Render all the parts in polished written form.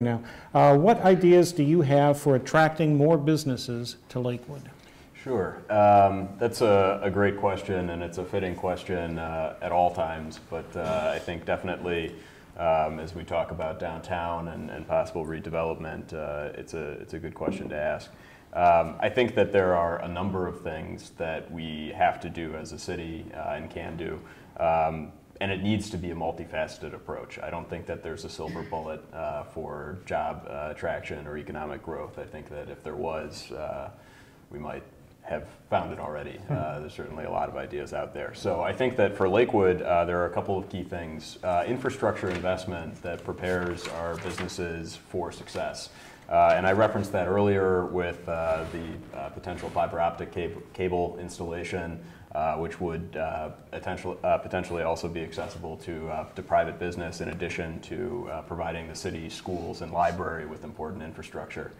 now. What ideas do you have for attracting more businesses to Lakewood? Sure. That's a great question, and it's a fitting question at all times. But I think definitely as we talk about downtown and possible redevelopment, it's a good question to ask. I think that there are a number of things that we have to do as a city and can do. And it needs to be a multifaceted approach. I don't think that there's a silver bullet for job attraction or economic growth. I think that if there was, we might have found it already. There's certainly a lot of ideas out there. So I think that for Lakewood, there are a couple of key things. Infrastructure investment that prepares our businesses for success. And I referenced that earlier with the potential fiber optic cable installation, which would potentially also be accessible to private business, in addition to providing the city schools and library with important infrastructure.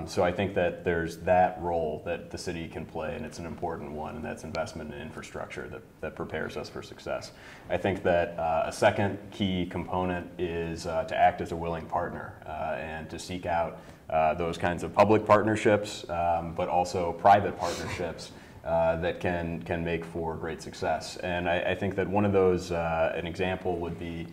So I think that there's that role that the city can play, and it's an important one, and that's investment in infrastructure that prepares us for success. I think that a second key component is to act as a willing partner and to seek out those kinds of public partnerships, but also private partnerships that can make for great success. And I think that one of those, an example would be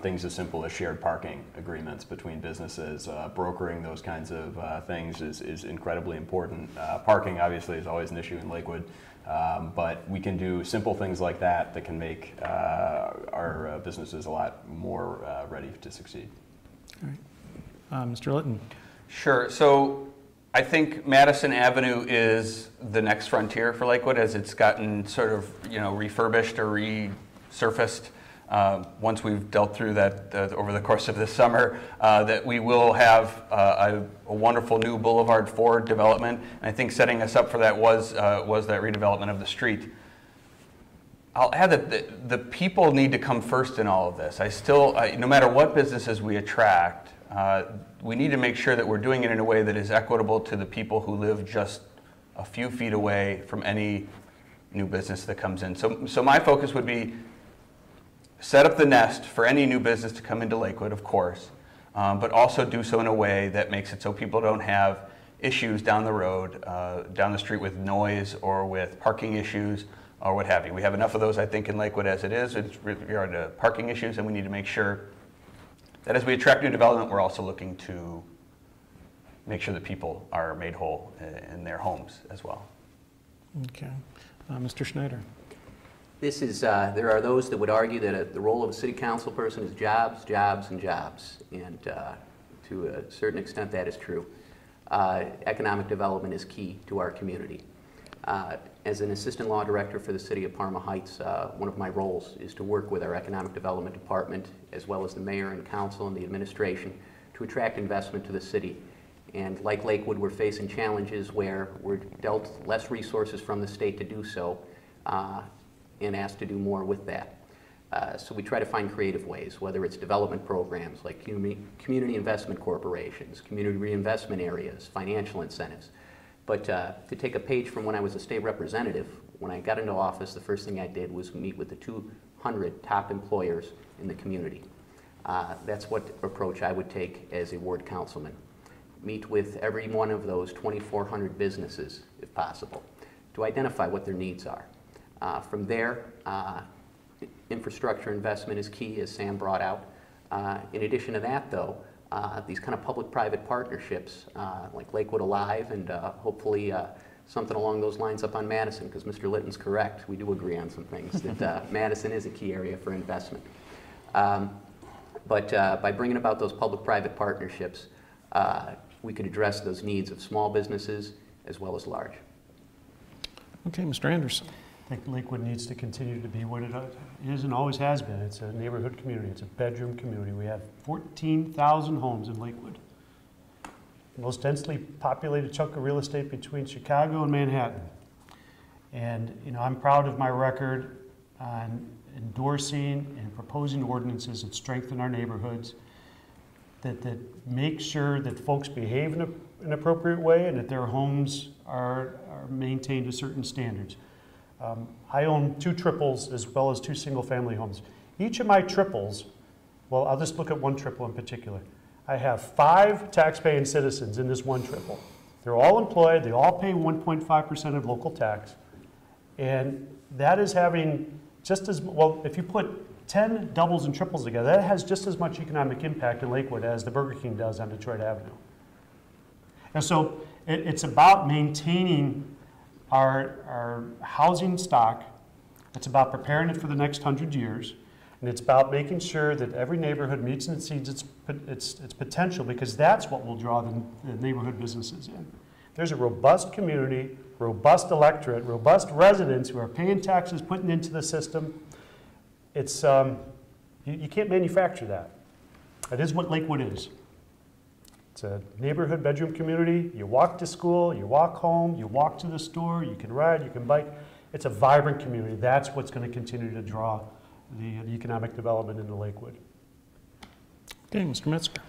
things as simple as shared parking agreements between businesses. Brokering those kinds of things is incredibly important. Parking obviously is always an issue in Lakewood, but we can do simple things like that that can make our businesses a lot more ready to succeed. All right. Mr. Litton. Sure. So I think Madison Avenue is the next frontier for Lakewood, as it's gotten sort of, refurbished or resurfaced. Once we've dealt through that over the course of this summer, that we will have a wonderful new Boulevard 4 development. And I think setting us up for that was that redevelopment of the street. I'll add that the people need to come first in all of this. No matter what businesses we attract, we need to make sure that we're doing it in a way that is equitable to the people who live just a few feet away from any new business that comes in. So my focus would be set up the nest for any new business to come into Lakewood, of course, but also do so in a way that makes it so people don't have issues down the road, down the street with noise or with parking issues or what have you. We have enough of those, I think, in Lakewood as it is with regard to parking issues, and we need to make sure that as we attract new development, we're also looking to make sure that people are made whole in their homes as well. Okay. Mr. Schneider. This is, there are those that would argue that the role of a city council person is jobs, jobs, and jobs. And to a certain extent, that is true. Economic development is key to our community. As an assistant law director for the city of Parma Heights, one of my roles is to work with our economic development department, as well as the mayor and council and the administration, to attract investment to the city. And like Lakewood, we're facing challenges where we're dealt less resources from the state to do so, and asked to do more with that. So we try to find creative ways, whether it's development programs like community investment corporations, community reinvestment areas, financial incentives. But to take a page from when I was a state representative, when I got into office, the first thing I did was meet with the 200 top employers in the community. That's what approach I would take as a ward councilman. Meet with every one of those 2,400 businesses, if possible, to identify what their needs are. From there, infrastructure investment is key, as Sam brought out. In addition to that, though, these kind of public-private partnerships, like Lakewood Alive, and hopefully something along those lines up on Madison, because Mr. Litton's correct. We do agree on some things, that Madison is a key area for investment. But by bringing about those public-private partnerships, we could address those needs of small businesses as well as large. Okay, Mr. Anderson. I think Lakewood needs to continue to be what it is and always has been. It's a neighborhood community. It's a bedroom community. We have 14,000 homes in Lakewood. The most densely populated chunk of real estate between Chicago and Manhattan. And I'm proud of my record on endorsing and proposing ordinances that strengthen our neighborhoods, that make sure that folks behave in an appropriate way and that their homes are maintained to certain standards. I own 2 triples as well as 2 single-family homes. Each of my triples, well, I'll just look at one triple in particular. I have 5 tax-paying citizens in this one triple. They're all employed, they all pay 1.5% of local tax, and that is having just as, well, if you put 10 doubles and triples together, that has just as much economic impact in Lakewood as the Burger King does on Detroit Avenue. And so it's about maintaining our housing stock. It's about preparing it for the next 100 years. And it's about making sure that every neighborhood meets and exceeds its potential, because that's what will draw the neighborhood businesses in. There's a robust community, robust electorate, robust residents who are paying taxes, putting into the system. It's, you can't manufacture that. That is what Lakewood is. It's a neighborhood bedroom community. You walk to school, you walk home, you walk to the store, you can ride, you can bike. It's a vibrant community. That's what's going to continue to draw the economic development into Lakewood. Okay, Mr. Metzger.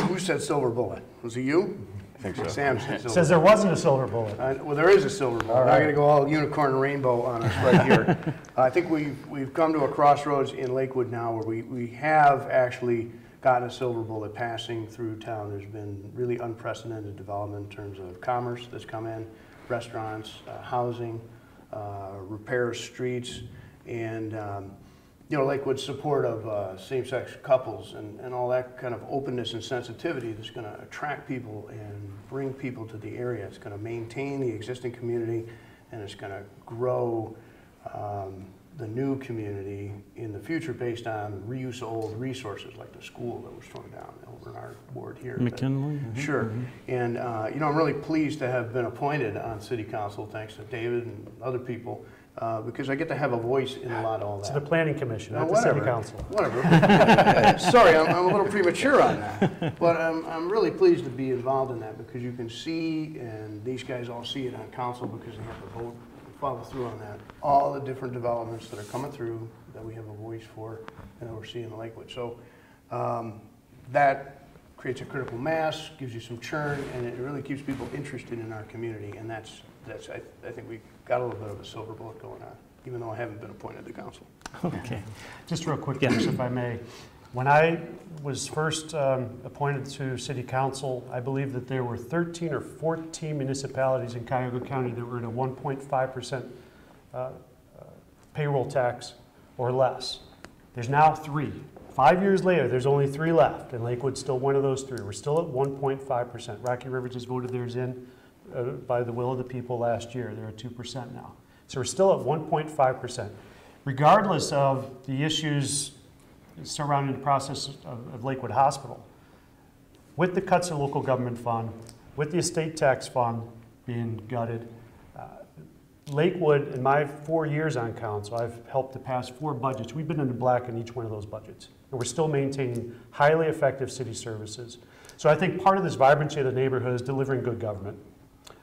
Who said silver bullet? Was it you? I think so. Sam said silver Says there wasn't a silver bullet. Well, there is a silver bullet. All I'm right. not going to go all unicorn and rainbow on us right here. I think we've come to a crossroads in Lakewood now where we have actually gotten a silver bullet passing through town. There's been really unprecedented development in terms of commerce that's come in, restaurants, housing, repairs, streets, and you know, Lakewood's support of same-sex couples and all that kind of openness and sensitivity that's going to attract people and bring people to the area. It's going to maintain the existing community, and it's going to grow the new community in the future based on reuse of old resources like the school that was torn down over in our ward here. McKinley? Sure. And you know, I'm really pleased to have been appointed on City Council, thanks to David and other people, because I get to have a voice in a lot of all that. To the Planning Commission, not the whatever. City Council. Whatever. Sorry, I'm a little premature on that. But I'm really pleased to be involved in that because you can see, and these guys all see it on council because they have to vote and follow through on that, all the different developments that are coming through that we have a voice for and that we're seeing in Lakewood. So that creates a critical mass, gives you some churn, and it really keeps people interested in our community. And that's I think we got a little bit of a silver bullet going on, even though I haven't been appointed to council. Okay. Just real quick, Bruce, if I may. When I was first appointed to City Council, I believe that there were 13 or 14 municipalities in Cuyahoga County that were at a 1.5% payroll tax or less. There's now 3. 5 years later, there's only 3 left, and Lakewood's still one of those 3. We're still at 1.5%. Rocky River just voted theirs in by the will of the people last year. They're at 2% now. So we're still at 1.5%. Regardless of the issues surrounding the process of Lakewood Hospital, with the cuts of local government fund, with the estate tax fund being gutted, Lakewood, in my 4 years on council, I've helped to pass 4 budgets. We've been in the black in each one of those budgets. And we're still maintaining highly effective city services. So I think part of this vibrancy of the neighborhood is delivering good government.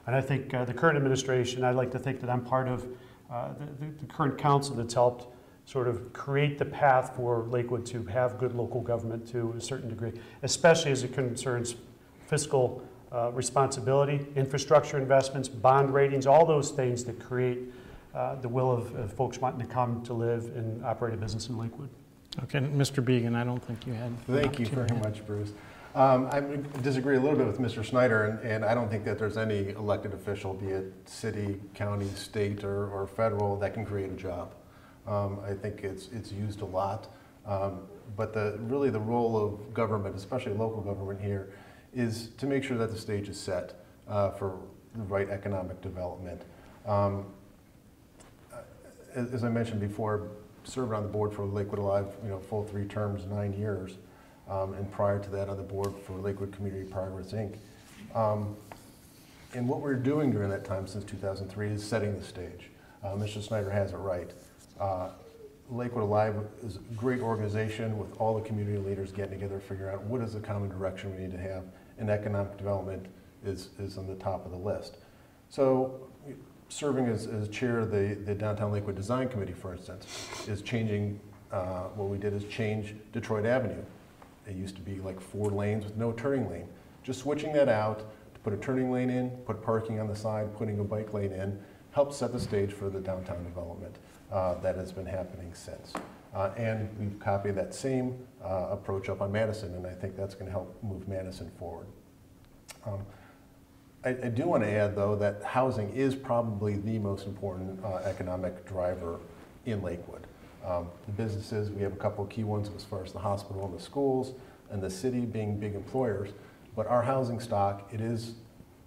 And I think the current administration, I'd like to think that I'm part of the current council that's helped sort of create the path for Lakewood to have good local government to a certain degree, especially as it concerns fiscal responsibility, infrastructure investments, bond ratings, all those things that create the will of folks wanting to come to live and operate a business in Lakewood. Okay, Mr. Began, I don't think you had. Thank you very much, Bruce. I disagree a little bit with Mr. Snyder, and I don't think that there's any elected official, be it city, county, state, or federal, that can create a job. I think it's used a lot, but really the role of government, especially local government here, is to make sure that the stage is set for the right economic development. As I mentioned before, served on the board for Lakewood Alive, full 3 terms, 9 years. And prior to that on the board for Lakewood Community Progress, Inc. And what we're doing during that time since 2003 is setting the stage. Mr. Snyder has it right. Lakewood Alive is a great organization with all the community leaders getting together to figure out what is the common direction we need to have, and economic development is on the top of the list. So serving as chair of the Downtown Lakewood Design Committee, for instance, is changing, what we did is change Detroit Avenue. It used to be like 4 lanes with no turning lane. Just switching that out to put a turning lane in, put parking on the side, putting a bike lane in, helps set the stage for the downtown development that has been happening since. And we've copied that same approach up on Madison, and I think that's going to help move Madison forward. I do want to add, though, that housing is probably the most important economic driver in Lakewood. The businesses, we have a couple of key ones as far as the hospital and the schools, and the city being big employers, but our housing stock,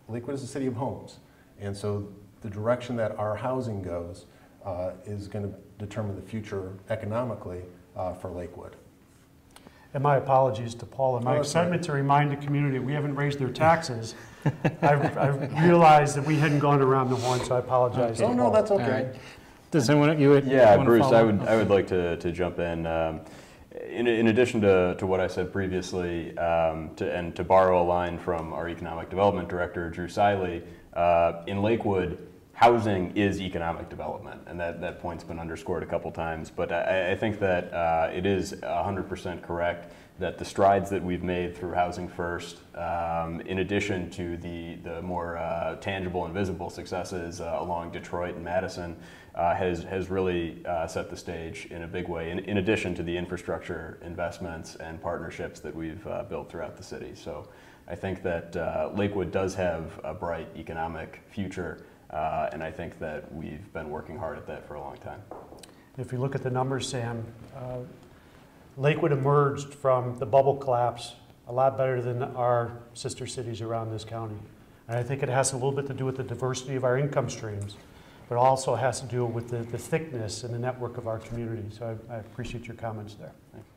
Lakewood is a city of homes, and so the direction that our housing goes is going to determine the future economically for Lakewood. And my apologies to Paul and my excitement to remind the community we haven't raised their taxes. I've realized that we hadn't gone around the horn, so I apologize. Oh, no, that's okay. Right. Does anyone, you would Yeah, wanna Bruce, follow up? I would like to jump in. In addition to what I said previously, and to borrow a line from our Economic Development Director, Drew Siley, in Lakewood, housing is economic development, and that point's been underscored a couple times. But I think that it is 100% correct that the strides that we've made through Housing First, in addition to the more tangible and visible successes along Detroit and Madison, has really set the stage in a big way, in addition to the infrastructure investments and partnerships that we've built throughout the city. So I think that Lakewood does have a bright economic future, and I think that we've been working hard at that for a long time. If you look at the numbers, Sam, Lakewood emerged from the bubble collapse a lot better than our sister cities around this county. And I think it has a little bit to do with the diversity of our income streams, but also has to do with the thickness and the network of our community. So I appreciate your comments there. Thanks.